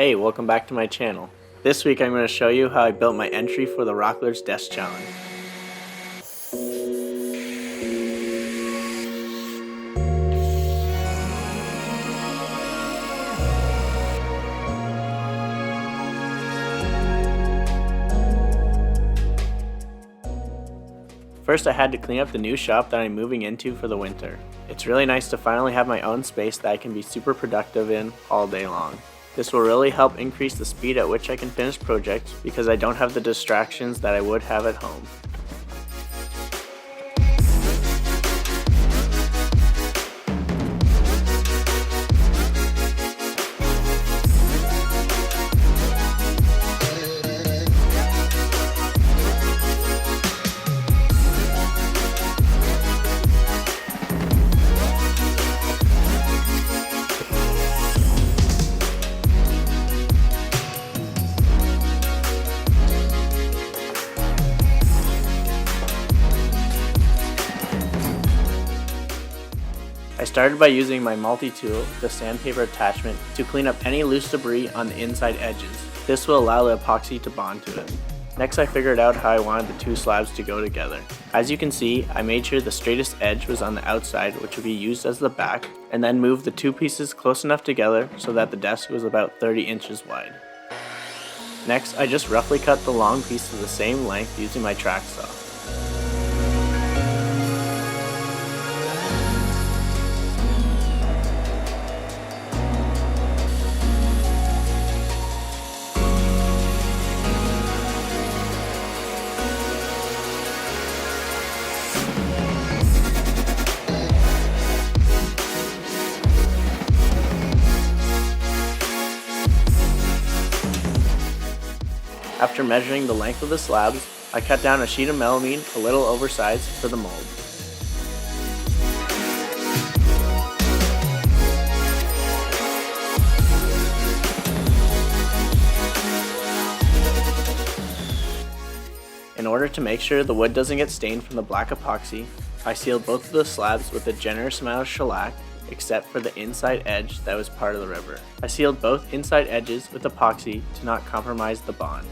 Hey, welcome back to my channel. This week I'm going to show you how I built my entry for the Rockler's Desk Challenge. First, I had to clean up the new shop that I'm moving into for the winter. It's really nice to finally have my own space that I can be super productive in all day long. This will really help increase the speed at which I can finish projects because I don't have the distractions that I would have at home. I started by using my multi-tool, the sandpaper attachment, to clean up any loose debris on the inside edges. This will allow the epoxy to bond to it. Next, I figured out how I wanted the two slabs to go together. As you can see, I made sure the straightest edge was on the outside, which would be used as the back, and then moved the two pieces close enough together so that the desk was about 30 inches wide. Next, I just roughly cut the long piece to the same length using my track saw. After measuring the length of the slabs, I cut down a sheet of melamine a little oversized for the mold. In order to make sure the wood doesn't get stained from the black epoxy, I sealed both of the slabs with a generous amount of shellac, except for the inside edge that was part of the river. I sealed both inside edges with epoxy to not compromise the bond.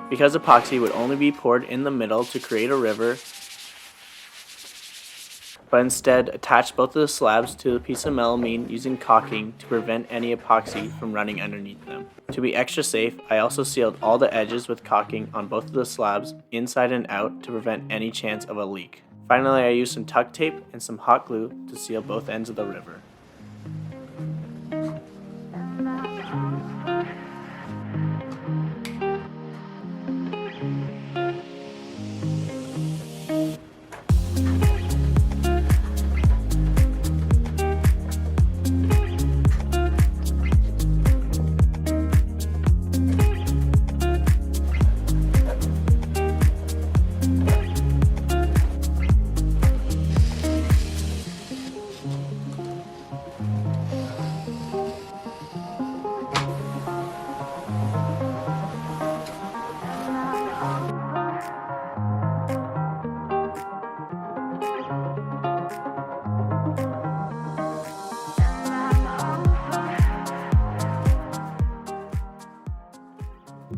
Because epoxy would only be poured in the middle to create a river, but instead attached both of the slabs to the piece of melamine using caulking to prevent any epoxy from running underneath them. To be extra safe, I also sealed all the edges with caulking on both of the slabs inside and out to prevent any chance of a leak. Finally, I used some tuck tape and some hot glue to seal both ends of the river.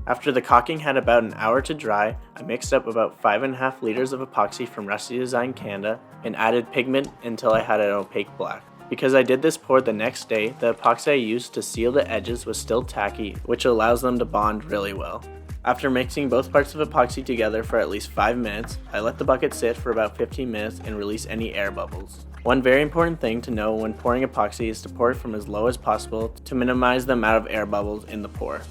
After the caulking had about an hour to dry, I mixed up about 5.5 liters of epoxy from Rusty Design Canada and added pigment until I had an opaque black. Because I did this pour the next day, the epoxy I used to seal the edges was still tacky, which allows them to bond really well. After mixing both parts of epoxy together for at least 5 minutes, I let the bucket sit for about 15 minutes and release any air bubbles. One very important thing to know when pouring epoxy is to pour it from as low as possible to minimize the amount of air bubbles in the pour.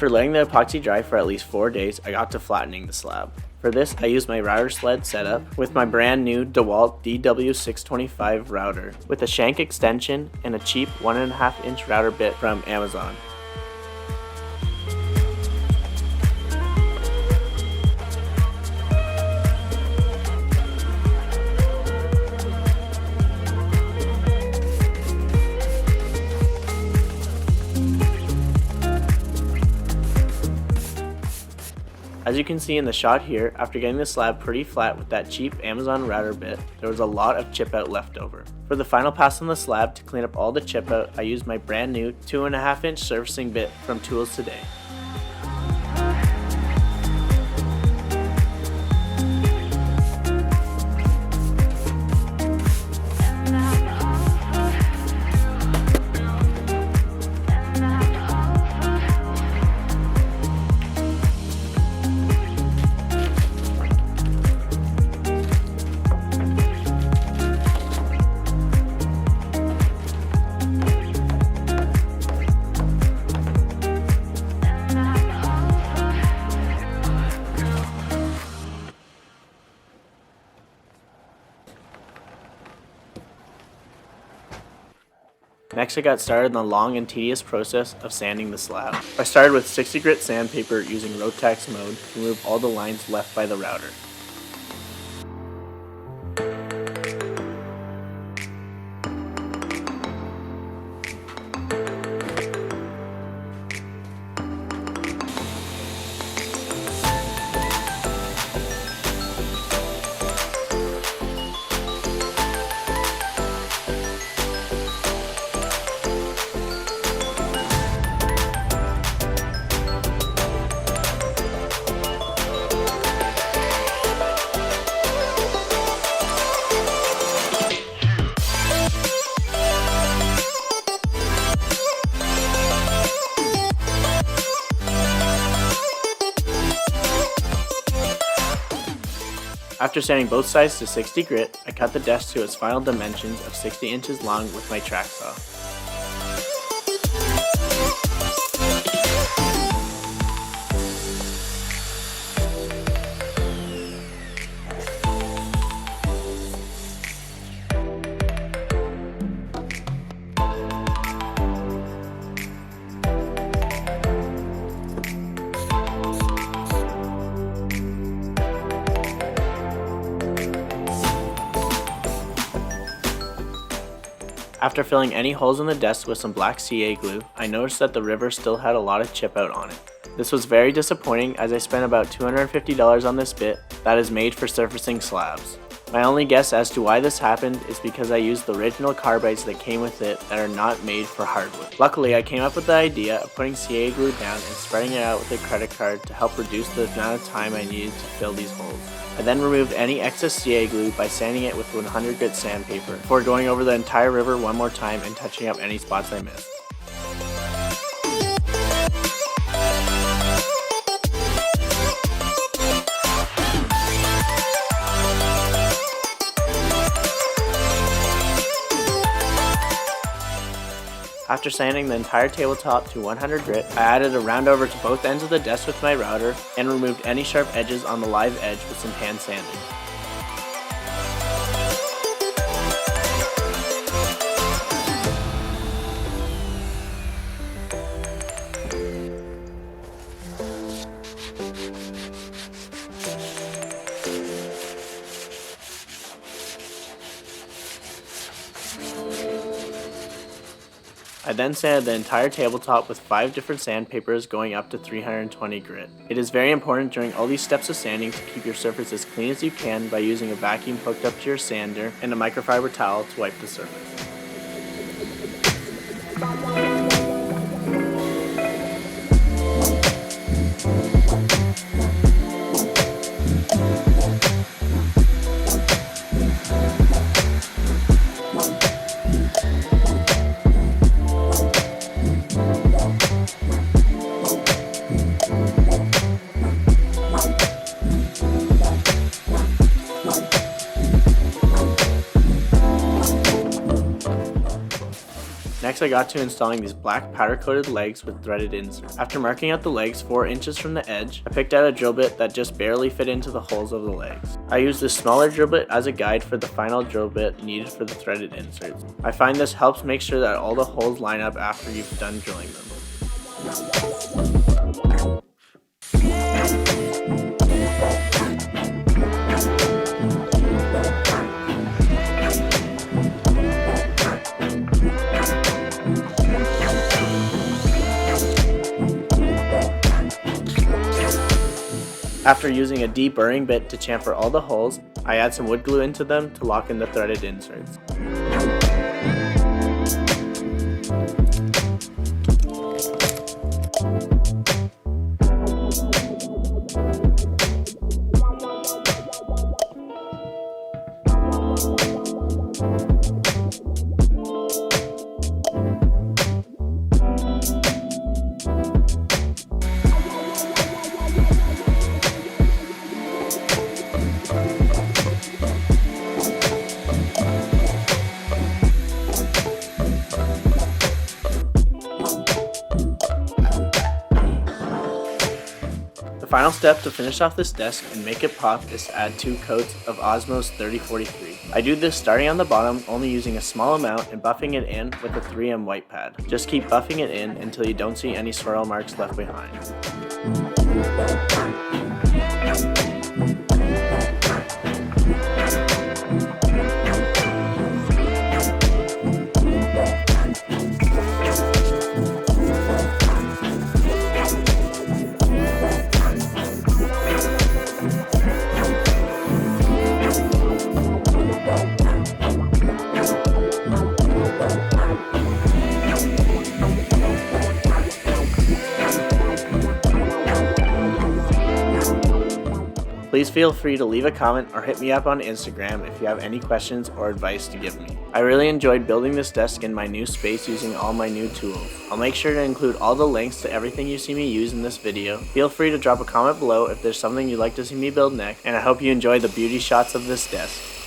After letting the epoxy dry for at least 4 days, I got to flattening the slab. For this, I used my router sled setup with my brand new DeWalt DW625 router with a shank extension and a cheap 1.5 inch router bit from Amazon. As you can see in the shot here, after getting the slab pretty flat with that cheap Amazon router bit, there was a lot of chip out left over. For the final pass on the slab to clean up all the chip out, I used my brand new 2.5 inch surfacing bit from Tools Today. Next, I got started on the long and tedious process of sanding the slab. I started with 60 grit sandpaper using Rotax mode to remove all the lines left by the router. After sanding both sides to 60 grit, I cut the desk to its final dimensions of 60 inches long with my track saw. After filling any holes in the desk with some black CA glue, I noticed that the river still had a lot of chip out on it. This was very disappointing as I spent about $250 on this bit that is made for surfacing slabs. My only guess as to why this happened is because I used the original carbides that came with it that are not made for hardwood. Luckily, I came up with the idea of putting CA glue down and spreading it out with a credit card to help reduce the amount of time I needed to fill these holes. I then removed any excess CA glue by sanding it with 100 grit sandpaper before going over the entire river one more time and touching up any spots I missed. After sanding the entire tabletop to 100 grit, I added a round over to both ends of the desk with my router and removed any sharp edges on the live edge with some hand sanding. I then sanded the entire tabletop with 5 different sandpapers going up to 320 grit. It is very important during all these steps of sanding to keep your surface as clean as you can by using a vacuum hooked up to your sander and a microfiber towel to wipe the surface. Next, Next I got to installing these black powder coated legs with threaded inserts. After marking out the legs 4 inches from the edge, I picked out a drill bit that just barely fit into the holes of the legs. I used this smaller drill bit as a guide for the final drill bit needed for the threaded inserts. I find this helps make sure that all the holes line up after you've done drilling them. After using a deburring bit to chamfer all the holes, I add some wood glue into them to lock in the threaded inserts. The final step to finish off this desk and make it pop is to add 2 coats of Osmo's 3043. I do this starting on the bottom, only using a small amount and buffing it in with a 3M white pad. Just keep buffing it in until you don't see any swirl marks left behind. Please feel free to leave a comment or hit me up on Instagram if you have any questions or advice to give me. I really enjoyed building this desk in my new space using all my new tools. I'll make sure to include all the links to everything you see me use in this video. Feel free to drop a comment below if there's something you'd like to see me build next, and I hope you enjoy the beauty shots of this desk.